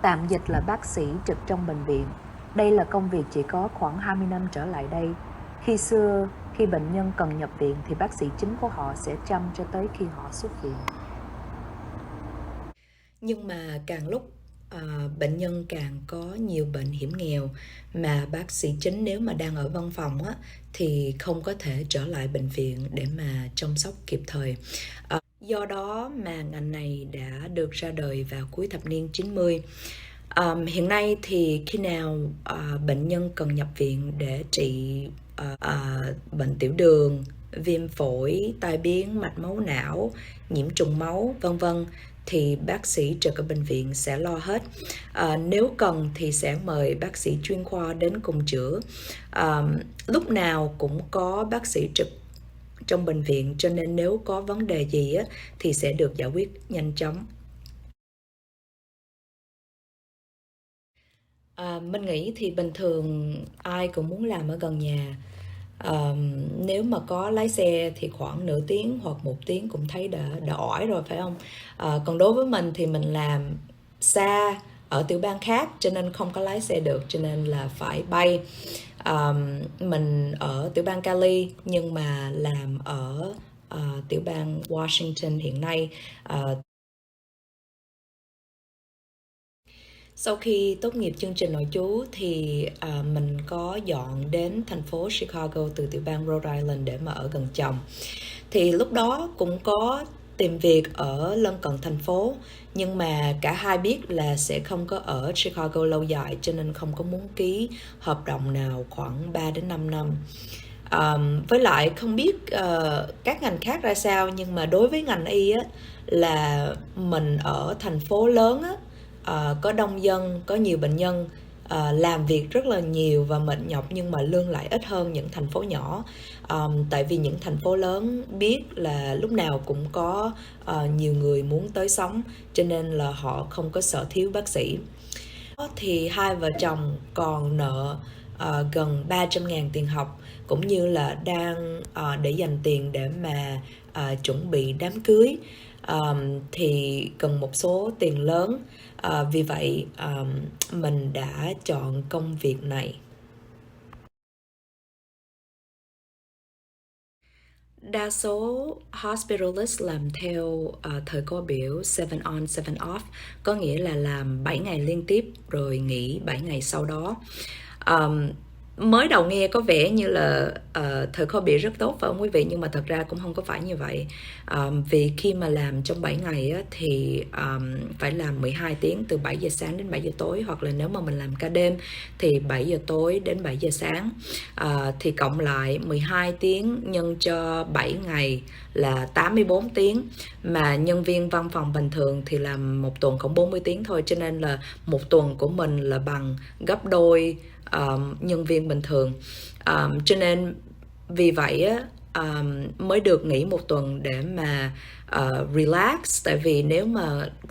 Tạm dịch là bác sĩ trực trong bệnh viện. Đây là công việc chỉ có khoảng 20 năm trở lại đây. Khi xưa, khi bệnh nhân cần nhập viện thì bác sĩ chính của họ sẽ chăm cho tới khi họ xuất viện. Nhưng mà càng lúc bệnh nhân càng có nhiều bệnh hiểm nghèo mà bác sĩ chính nếu mà đang ở văn phòng á, thì không có thể trở lại bệnh viện để mà chăm sóc kịp thời. Do đó mà ngành này đã được ra đời vào cuối thập niên 90. Hiện nay thì khi nào bệnh nhân cần nhập viện để trị bệnh tiểu đường, viêm phổi, tai biến mạch máu não, nhiễm trùng máu, vân vân thì bác sĩ trực ở bệnh viện sẽ lo hết. Nếu cần thì sẽ mời bác sĩ chuyên khoa đến cùng chữa. Lúc nào cũng có bác sĩ trực trong bệnh viện, cho nên nếu có vấn đề gì á, thì sẽ được giải quyết nhanh chóng. Mình nghĩ thì bình thường ai cũng muốn làm ở gần nhà. Nếu mà có lái xe thì khoảng nửa tiếng hoặc 1 tiếng cũng thấy đã ỏi rồi phải không? Còn đối với mình thì mình làm xa ở tiểu bang khác cho nên không có lái xe được, cho nên là phải bay. Mình ở tiểu bang Cali nhưng mà làm ở tiểu bang Washington hiện nay. Sau khi tốt nghiệp chương trình nội trú thì mình có dọn đến thành phố Chicago từ tiểu bang Rhode Island để mà ở gần chồng. Thì lúc đó cũng có tìm việc ở lân cận thành phố, nhưng mà cả hai biết là sẽ không có ở Chicago lâu dài cho nên không có muốn ký hợp đồng nào khoảng 3 đến 5 năm. Với lại không biết các ngành khác ra sao, nhưng mà đối với ngành y á, là mình ở thành phố lớn á, có đông dân, có nhiều bệnh nhân, làm việc rất là nhiều và mệt nhọc nhưng mà lương lại ít hơn những thành phố nhỏ. Tại vì những thành phố lớn biết là lúc nào cũng có nhiều người muốn tới sống, cho nên là họ không có sợ thiếu bác sĩ. Thì hai vợ chồng còn nợ gần 300.000 tiền học, cũng như là đang để dành tiền để mà chuẩn bị đám cưới. Thì cần một số tiền lớn. Vì vậy mình đã chọn công việc này. Đa số hospitalist làm theo thời co biểu 7 on 7 off, có nghĩa là làm 7 ngày liên tiếp rồi nghỉ 7 ngày sau đó. Mới đầu nghe có vẻ như là thời co biểu rất tốt phải không quý vị, nhưng mà thật ra cũng không có phải như vậy. Vì khi mà làm trong 7 ngày á, thì phải làm 12 tiếng từ 7 giờ sáng đến 7 giờ tối, hoặc là nếu mà mình làm ca đêm thì 7 giờ tối đến 7 giờ sáng. Thì cộng lại 12 tiếng nhân cho 7 ngày là 84 tiếng, mà nhân viên văn phòng bình thường thì làm một tuần khoảng 40 tiếng thôi, cho nên là một tuần của mình là bằng gấp đôi nhân viên bình thường. Cho nên vì vậy á, mới được nghỉ một tuần để mà relax,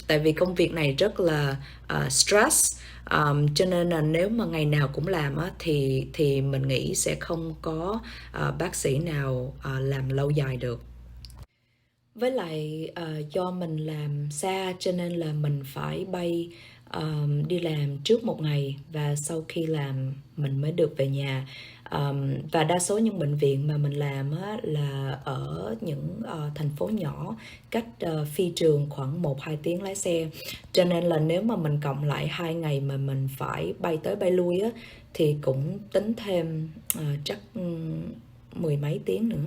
tại vì công việc này rất là stress. Cho nên là nếu mà ngày nào cũng làm á, thì mình nghĩ sẽ không có bác sĩ nào làm lâu dài được. Với lại do mình làm xa cho nên là mình phải bay đi làm trước một ngày, và sau khi làm mình mới được về nhà. Và đa số những bệnh viện mà mình làm á, là ở những thành phố nhỏ, cách phi trường khoảng 1-2 tiếng lái xe. Cho nên là nếu mà mình cộng lại 2 ngày mà mình phải bay tới bay lui á, thì cũng tính thêm chắc 10 mấy tiếng nữa.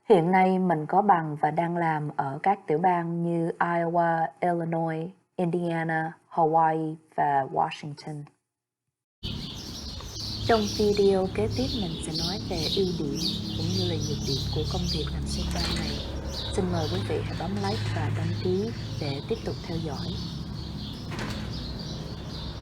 Hiện nay mình có bằng và đang làm ở các tiểu bang như Iowa, Illinois, Indiana, Hawaii và Washington. Trong video kế tiếp mình sẽ nói về ưu điểm cũng như là nhược điểm của công việc làm sốt ban này. Xin mời quý vị hãy bấm like và đăng ký để tiếp tục theo dõi.